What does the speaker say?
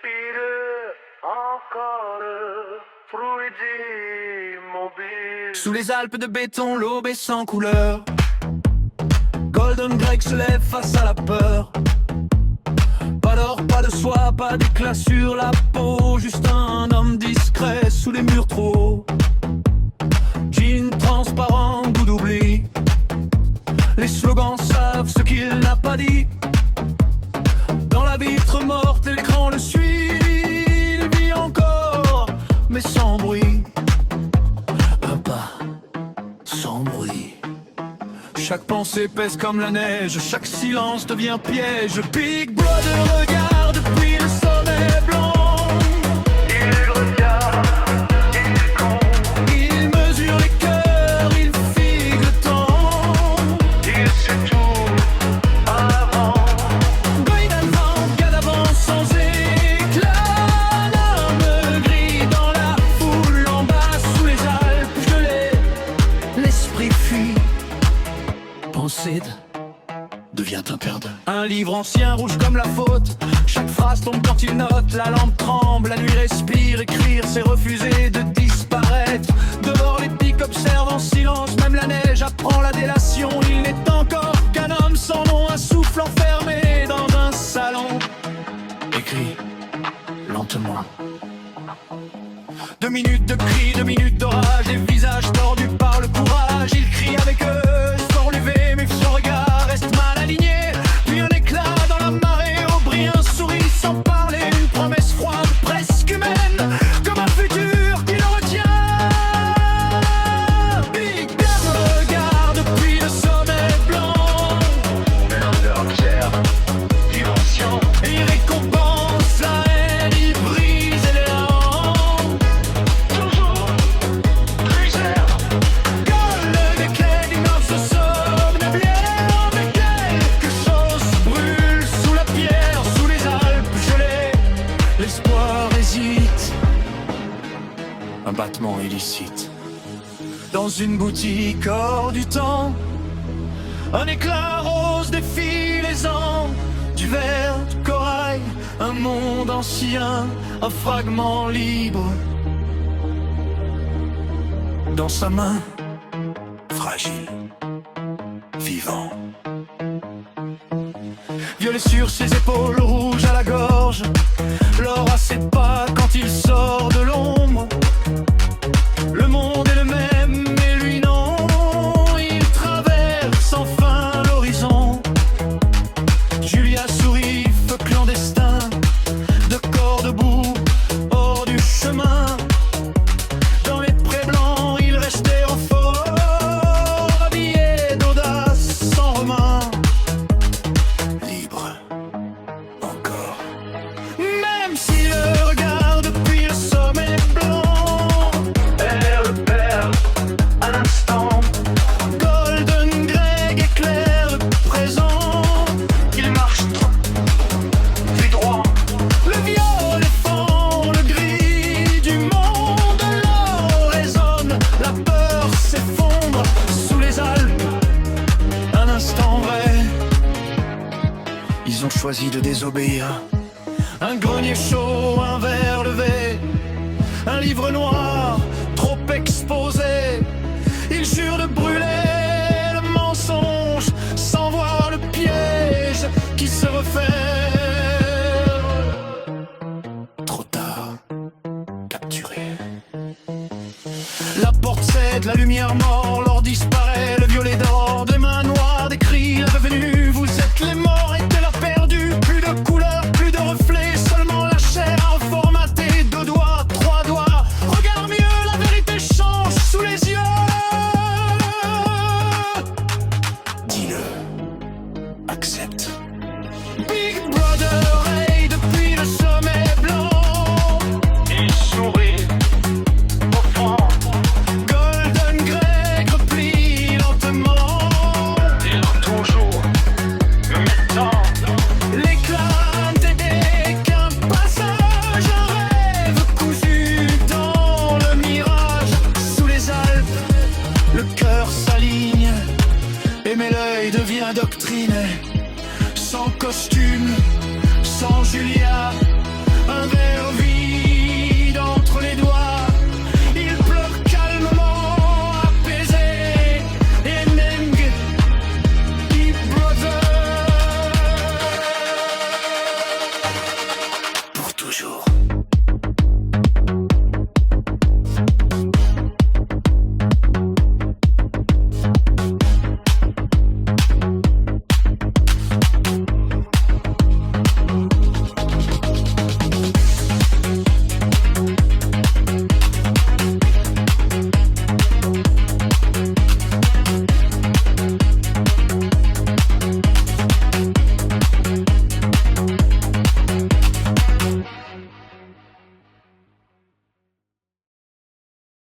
respire encore fruits immobiles. Sous les Alpes de béton, l'aube est sans couleur. Golden Greg se lève face à la peur. Pas d'or, pas de soie, pas d'éclat sur la peau. Juste un homme discret sous les murs trop hauts. Jean transparent, goût d'oubli. Les slogans savent ce qu'il n'a pas dit. Dans la vitre morte, l'écran le suit. Il vit encore, mais sans bruit. Un pas, sans bruit. Chaque pensée pèse comme la neige, chaque silence devient piège. Big Brother regarde depuis le sommet blanc. Il regarde, il compte, Il mesure les cœurs, il figue le temps. il sait tout avant. Bruit d'un vent, gars d'avance sans éclat. L'arme gris dans la foule en bas sous les Alpes gelées. L'esprit fuit. Pensée devient un perdant. Un livre ancien rouge comme la faute. Chaque phrase tombe quand il note. La lampe tremble, la nuit respire. Écrire c'est refuser de disparaître. Dehors les pics observent en silence. Même la neige apprend la délation. Il n'est encore qu'un homme sans nom. Un souffle enfermé dans un salon. Écrit lentement. 2 minutes de cris, 2 minutes d'orage. Les visages tordus par le courage. Il crie avec eux, sans lever, mais son regard reste mal aligné. Puis un éclat dans la marée, au bris un sourire sans parler. Une promesse froide, presque humaine, comme un futur qui le retient. Big Ben regarde depuis le sommet blanc. Leur pierre, dimension. Et il récompense la haine, il brise les langues. Toujours plus herbe. Golden éclair d'immense somnambulaire. Mais quelque chose brûle sous la pierre, sous les Alpes gelées. L'espoir hésite. Un battement illicite. Dans une boutique hors du temps. Un éclat rose défie les ans. Du verre, du corail, un monde ancien, un fragment libre. Dans sa main, fragile, vivant. Violet sur ses épaules, rouge à la gorge. L'or à ses pas quand il sort de l'ombre. Le monde est le même, mais lui non. Il traverse enfin l'horizon. Julia sourit, feu clandestin. De corps debout, hors du chemin. Dans les prés blancs, il restait en fort. Habillé d'audace, sans remords. Libre, encore. Même si le regard depuis le sommet blanc. Elle le perd à l'instant. Golden Greg éclaire le présent. Il marche trop, puis droit. Le violet fond le gris du monde. L'or résonne, la peur s'effondre sous les Alpes. Un instant vrai. Ils ont choisi de désobéir. Un grenier chaud, un verre levé. Un livre noir, trop exposé. Ils jurent de brûler le mensonge sans voir le piège qui se referme. Trop tard, capturé. La porte cède, la lumière mord, l'or disparaît.